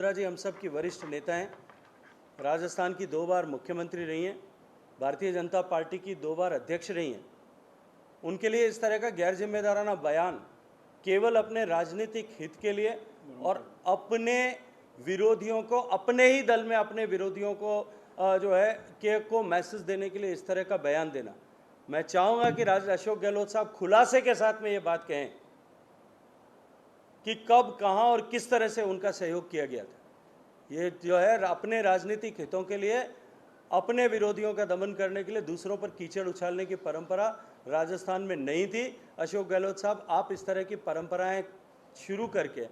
वसुंधरा जी हम सब की वरिष्ठ नेता हैं। राजस्थान की 2 बार मुख्यमंत्री रही हैं, भारतीय जनता पार्टी की 2 बार अध्यक्ष रही हैं। उनके लिए इस तरह का गैर जिम्मेदाराना बयान केवल अपने राजनीतिक हित के लिए और अपने विरोधियों को, अपने ही दल में अपने विरोधियों को जो है को मैसेज देने के लिए इस तरह का बयान देना, मैं चाहूँगा कि अशोक गहलोत साहब खुलासे के साथ में ये बात कहें कि कब, कहाँ और किस तरह से उनका सहयोग किया गया था। ये जो है अपने राजनीतिक हितों के लिए, अपने विरोधियों का दमन करने के लिए दूसरों पर कीचड़ उछालने की परंपरा राजस्थान में नहीं थी। अशोक गहलोत साहब, आप इस तरह की परंपराएं शुरू करके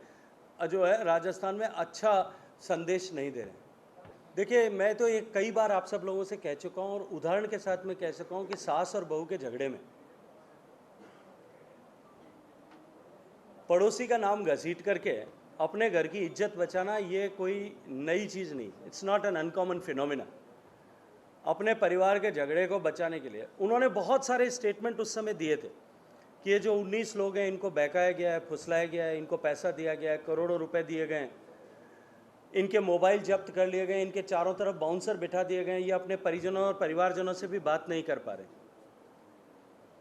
जो है राजस्थान में अच्छा संदेश नहीं दे रहे हैं। देखिए, मैं तो ये कई बार आप सब लोगों से कह चुका हूँ और उदाहरण के साथ मैं कह सका हूँ कि सास और बहू के झगड़े में पड़ोसी का नाम घसीट करके अपने घर की इज्जत बचाना ये कोई नई चीज़ नहीं, it's not an uncommon phenomena. अपने परिवार के झगड़े को बचाने के लिए उन्होंने बहुत सारे स्टेटमेंट उस समय दिए थे कि ये जो 19 लोग हैं इनको बहकाया गया है, फुसलाया गया है, इनको पैसा दिया गया है, करोड़ों रुपए दिए गए हैं, इनके मोबाइल जब्त कर लिए गए, इनके चारों तरफ बाउंसर बिठा दिए गए, ये अपने परिजनों और परिवारजनों से भी बात नहीं कर पा रहे।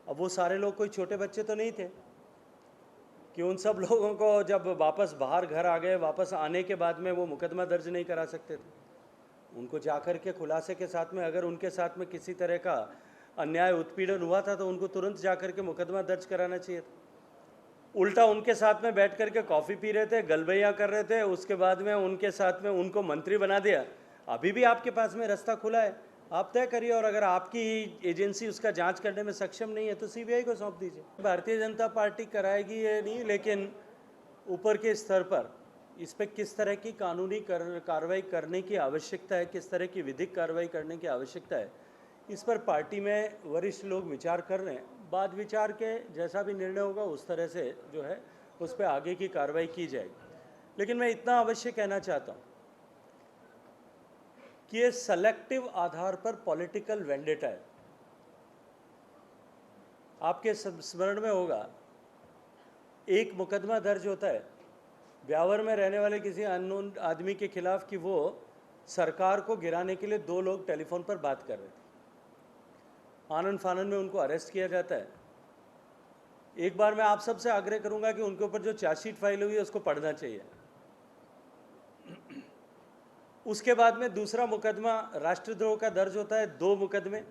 अब वो सारे लोग कोई छोटे बच्चे तो नहीं थे कि उन सब लोगों को जब वापस बाहर घर आ गए, वापस आने के बाद में वो मुकदमा दर्ज नहीं करा सकते थे। उनको जाकर के खुलासे के साथ में, अगर उनके साथ में किसी तरह का अन्याय उत्पीड़न हुआ था तो उनको तुरंत जाकर के मुकदमा दर्ज कराना चाहिए था। उल्टा उनके साथ में बैठ करके कॉफ़ी पी रहे थे, गलबैया कर रहे थे, उसके बाद में उनके साथ में उनको मंत्री बना दिया। अभी भी आपके पास में रास्ता खुला है, आप तय करिए, और अगर आपकी एजेंसी उसका जांच करने में सक्षम नहीं है तो सीबीआई को सौंप दीजिए। भारतीय जनता पार्टी कराएगी ये नहीं, लेकिन ऊपर के स्तर पर इस पर किस तरह की कानूनी कार्रवाई करने की आवश्यकता है, किस तरह की विधिक कार्रवाई करने की आवश्यकता है, इस पर पार्टी में वरिष्ठ लोग विचार कर रहे हैं। बाद विचार के जैसा भी निर्णय होगा उस तरह से जो है उस पर आगे की कार्रवाई की जाएगी। लेकिन मैं इतना अवश्य कहना चाहता हूँ कि ये सेलेक्टिव आधार पर पॉलिटिकल वेंडेटा है। आपके स्मरण में होगा, एक मुकदमा दर्ज होता है ब्यावर में रहने वाले किसी अननोन आदमी के खिलाफ कि वो सरकार को गिराने के लिए 2 लोग टेलीफोन पर बात कर रहे थे। आनंद फानन में उनको अरेस्ट किया जाता है। एक बार मैं आप सबसे आग्रह करूंगा कि उनके ऊपर जो चार्जशीट फाइल हुई है उसको पढ़ना चाहिए। उसके बाद में दूसरा मुकदमा राष्ट्रद्रोह का दर्ज होता है, 2 मुकदमे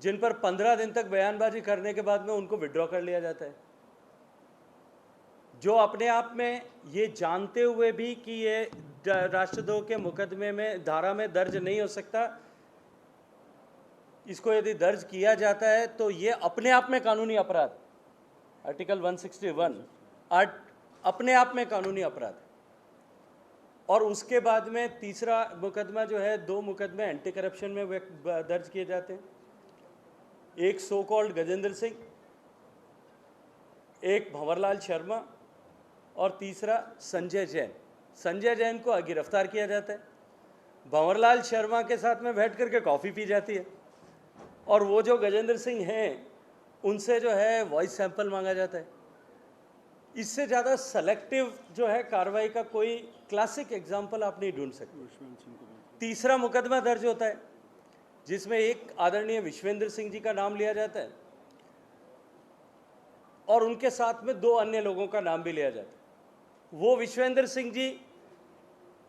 जिन पर 15 दिन तक बयानबाजी करने के बाद में उनको विड्रॉ कर लिया जाता है, जो अपने आप में ये जानते हुए भी कि ये राष्ट्रद्रोह के मुकदमे में धारा में दर्ज नहीं हो सकता, इसको यदि दर्ज किया जाता है तो ये अपने आप में कानूनी अपराध, आर्टिकल 161 अपने आप में कानूनी अपराध। और उसके बाद में तीसरा मुकदमा जो है, 2 मुकदमे एंटी करप्शन में दर्ज किए जाते हैं, एक सो कॉल्ड गजेंद्र सिंह, एक भंवरलाल शर्मा और तीसरा संजय जैन। संजय जैन को गिरफ्तार किया जाता है, भंवरलाल शर्मा के साथ में बैठ करके कॉफ़ी पी जाती है, और वो जो गजेंद्र सिंह हैं उनसे जो है वॉइस सैंपल मांगा जाता है। इससे ज़्यादा सेलेक्टिव जो है कार्रवाई का कोई क्लासिक एग्जाम्पल आप नहीं ढूंढ सकते। तीसरा मुकदमा दर्ज होता है जिसमें एक आदरणीय विश्वेंद्र सिंह जी का नाम लिया जाता है और उनके साथ में 2 अन्य लोगों का नाम भी लिया जाता है। वो विश्वेंद्र सिंह जी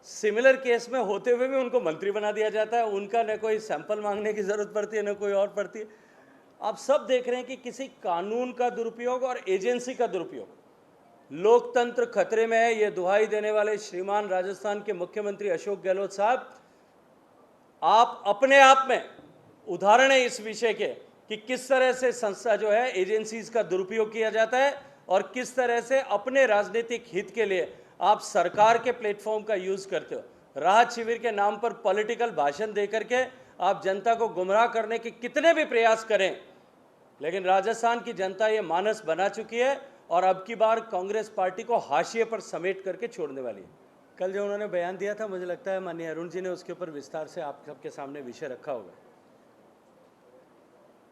सिमिलर केस में होते हुए भी उनको मंत्री बना दिया जाता है, उनका न कोई सैंपल मांगने की ज़रूरत पड़ती है न कोई और पड़ती है। आप सब देख रहे हैं कि किसी कानून का दुरुपयोग और एजेंसी का दुरुपयोग, लोकतंत्र खतरे में है। ये दुहाई देने वाले श्रीमान राजस्थान के मुख्यमंत्री अशोक गहलोत साहब, आप अपने आप में उदाहरण है इस विषय के कि किस तरह से संस्था जो है एजेंसीज का दुरुपयोग किया जाता है और किस तरह से अपने राजनीतिक हित के लिए आप सरकार के प्लेटफॉर्म का यूज करते हो। राहत शिविर के नाम पर पॉलिटिकल भाषण देकर के आप जनता को गुमराह करने के कितने भी प्रयास करें, लेकिन राजस्थान की जनता ये मानस बना चुकी है और अब की बार कांग्रेस पार्टी को हाशिए पर समेट करके छोड़ने वाली है। कल जो उन्होंने बयान दिया था, मुझे लगता है माननीय अरुण जी ने उसके ऊपर विस्तार से आप सबके सामने विषय रखा होगा।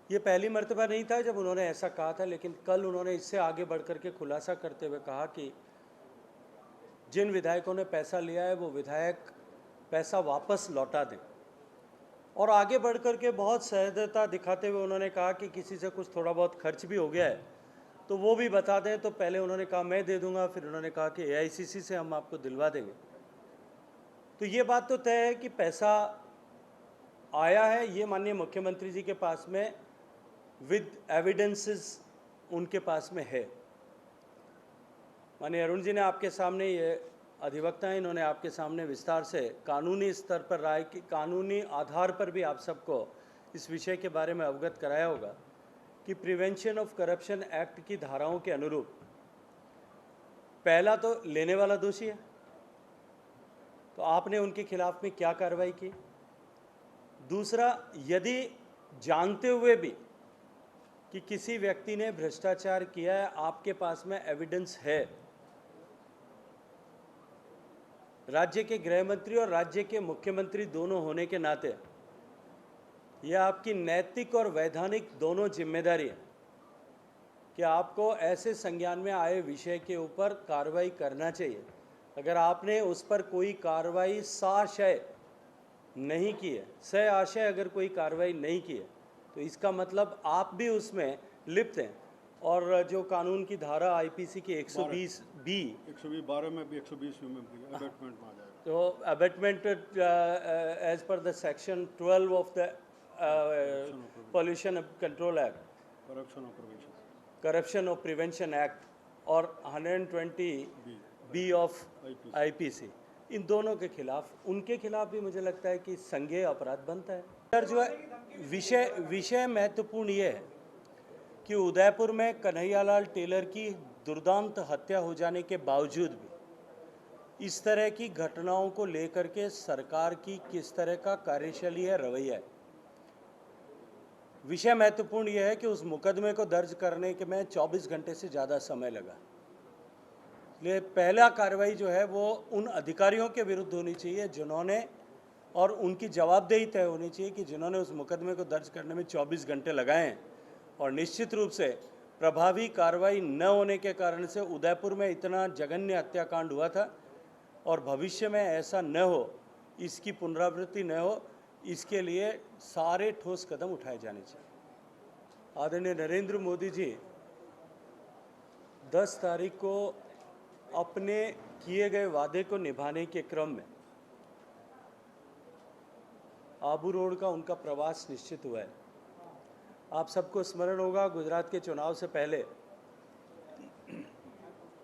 ये पहली मर्तबा नहीं था जब उन्होंने ऐसा कहा था, लेकिन कल उन्होंने इससे आगे बढ़ करके खुलासा करते हुए कहा कि जिन विधायकों ने पैसा लिया है वो विधायक पैसा वापस लौटा दें। और आगे बढ़ कर के बहुत सहजता दिखाते हुए उन्होंने कहा कि किसी से कुछ थोड़ा बहुत खर्च भी हो गया है तो वो भी बता दें। तो पहले उन्होंने कहा मैं दे दूंगा, फिर उन्होंने कहा कि AICC से हम आपको दिलवा देंगे। तो ये बात तो तय है कि पैसा आया है, ये माननीय मुख्यमंत्री जी के पास में विद एविडेंसेस उनके पास में है। माननीय अरुण जी ने आपके सामने, ये अधिवक्ता हैं, इन्होंने आपके सामने विस्तार से कानूनी स्तर पर राय की, कानूनी आधार पर भी आप सबको इस विषय के बारे में अवगत कराया होगा कि प्रिवेंशन ऑफ करप्शन एक्ट की धाराओं के अनुरूप पहला तो लेने वाला दोषी है, तो आपने उनके खिलाफ में क्या कार्रवाई की। दूसरा, यदि जानते हुए भी कि किसी व्यक्ति ने भ्रष्टाचार किया है, आपके पास में एविडेंस है, राज्य के गृह मंत्री और राज्य के मुख्यमंत्री दोनों होने के नाते यह आपकी नैतिक और वैधानिक दोनों जिम्मेदारी है कि आपको ऐसे संज्ञान में आए विषय के ऊपर कार्रवाई करना चाहिए। अगर आपने उस पर कोई कार्रवाई साशय नहीं की है, सह आशय अगर कोई कार्रवाई नहीं की है, तो इसका मतलब आप भी उसमें लिप्त हैं। और जो कानून की धारा IPC की 120B 112 में भी 120 में भी अबेटमेंट में आ जाएगा। तो abatement as per the section 12 of the pollution control act, corruption of prevention act और 120B ऑफ IPC, इन दोनों के खिलाफ, उनके खिलाफ भी मुझे लगता है कि संज्ञेय अपराध बनता है। सर, जो है विषय महत्वपूर्ण ये है कि उदयपुर में कन्हैयालाल टेलर की दुर्दांत हत्या हो जाने के बावजूद भी इस तरह की घटनाओं को लेकर के सरकार की किस तरह का कार्यशैली है, रवैया है। विषय महत्वपूर्ण यह है कि उस मुकदमे को दर्ज करने के में 24 घंटे से ज़्यादा समय लगा। इसलिए पहला कार्रवाई जो है वो उन अधिकारियों के विरुद्ध होनी चाहिए जिन्होंने, और उनकी जवाबदेही तय होनी चाहिए कि जिन्होंने उस मुकदमे को दर्ज करने में 24 घंटे लगाए हैं। और निश्चित रूप से प्रभावी कार्रवाई न होने के कारण से उदयपुर में इतना जघन्य हत्याकांड हुआ था, और भविष्य में ऐसा न हो, इसकी पुनरावृत्ति न हो, इसके लिए सारे ठोस कदम उठाए जाने चाहिए। आदरणीय नरेंद्र मोदी जी 10 तारीख को अपने किए गए वादे को निभाने के क्रम में आबू रोड का उनका प्रवास निश्चित हुआ है। आप सबको स्मरण होगा, गुजरात के चुनाव से पहले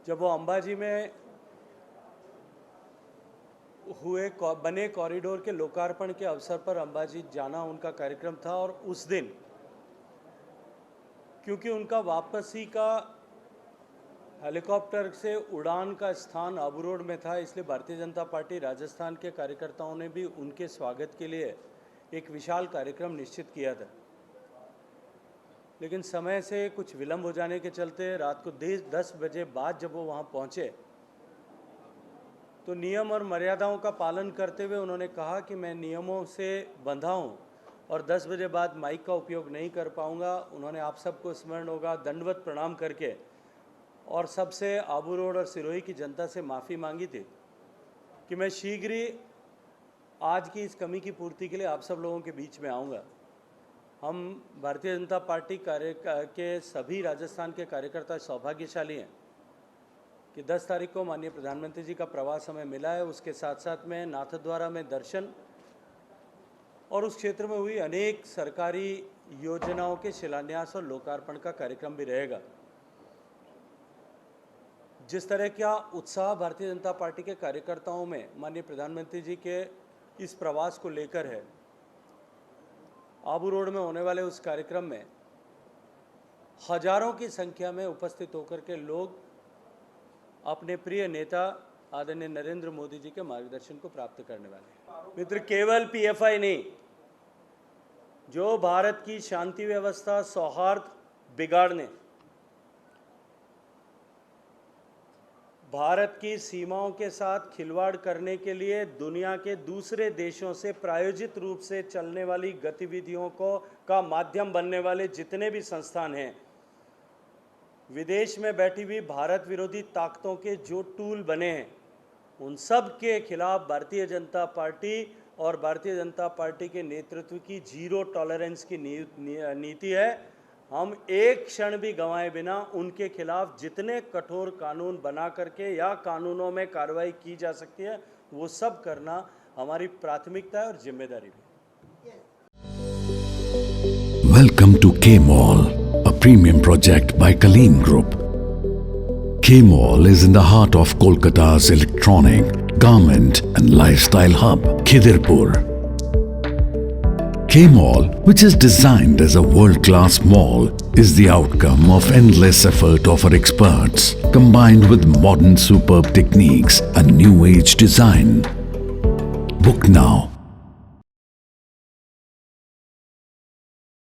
जब वो अंबाजी में हुए बने कॉरिडोर के लोकार्पण के अवसर पर अंबाजी जाना उनका कार्यक्रम था, और उस दिन क्योंकि उनका वापसी का हेलीकॉप्टर से उड़ान का स्थान आबू रोड में था, इसलिए भारतीय जनता पार्टी राजस्थान के कार्यकर्ताओं ने भी उनके स्वागत के लिए एक विशाल कार्यक्रम निश्चित किया था। लेकिन समय से कुछ विलंब हो जाने के चलते रात को 10 बजे बाद जब वो वहाँ पहुँचे तो नियम और मर्यादाओं का पालन करते हुए उन्होंने कहा कि मैं नियमों से बंधा हूँ और 10 बजे बाद माइक का उपयोग नहीं कर पाऊँगा। उन्होंने, आप सबको स्मरण होगा, दंडवत प्रणाम करके और सबसे, आबू रोड और सिरोही की जनता से माफ़ी मांगी थी कि मैं शीघ्र ही आज की इस कमी की पूर्ति के लिए आप सब लोगों के बीच में आऊँगा। हम भारतीय जनता पार्टी के सभी राजस्थान के कार्यकर्ता सौभाग्यशाली हैं कि 10 तारीख को माननीय प्रधानमंत्री जी का प्रवास हमें मिला है। उसके साथ साथ में नाथद्वारा में दर्शन और उस क्षेत्र में हुई अनेक सरकारी योजनाओं के शिलान्यास और लोकार्पण का कार्यक्रम भी रहेगा। जिस तरह का उत्साह भारतीय जनता पार्टी के कार्यकर्ताओं में माननीय प्रधानमंत्री जी के इस प्रवास को लेकर है, आबू रोड में होने वाले उस कार्यक्रम में हजारों की संख्या में उपस्थित होकर के लोग अपने प्रिय नेता आदरणीय नरेंद्र मोदी जी के मार्गदर्शन को प्राप्त करने वाले हैं। मित्र, केवल PFI नहीं, जो भारत की शांति व्यवस्था, सौहार्द बिगाड़ने, भारत की सीमाओं के साथ खिलवाड़ करने के लिए दुनिया के दूसरे देशों से प्रायोजित रूप से चलने वाली गतिविधियों का माध्यम बनने वाले जितने भी संस्थान हैं, विदेश में बैठी हुई भारत विरोधी ताकतों के जो टूल बने हैं, उन सब के खिलाफ भारतीय जनता पार्टी और भारतीय जनता पार्टी के नेतृत्व की जीरो टॉलरेंस की नीति है। हम एक क्षण भी गंवाए बिना उनके खिलाफ जितने कठोर कानून बना करके या कानूनों में कार्रवाई की जा सकती है वो सब करना हमारी प्राथमिकता है और जिम्मेदारी भी। Welcome to K-Mall, a premium project by Kaleen Group. K-Mall is in the heart of Kolkata's electronic, garment and lifestyle hub, Khidirpur. K-Mall, which is designed as a world-class mall, is the outcome of endless effort of our experts, combined with modern superb techniques and new age design. Book now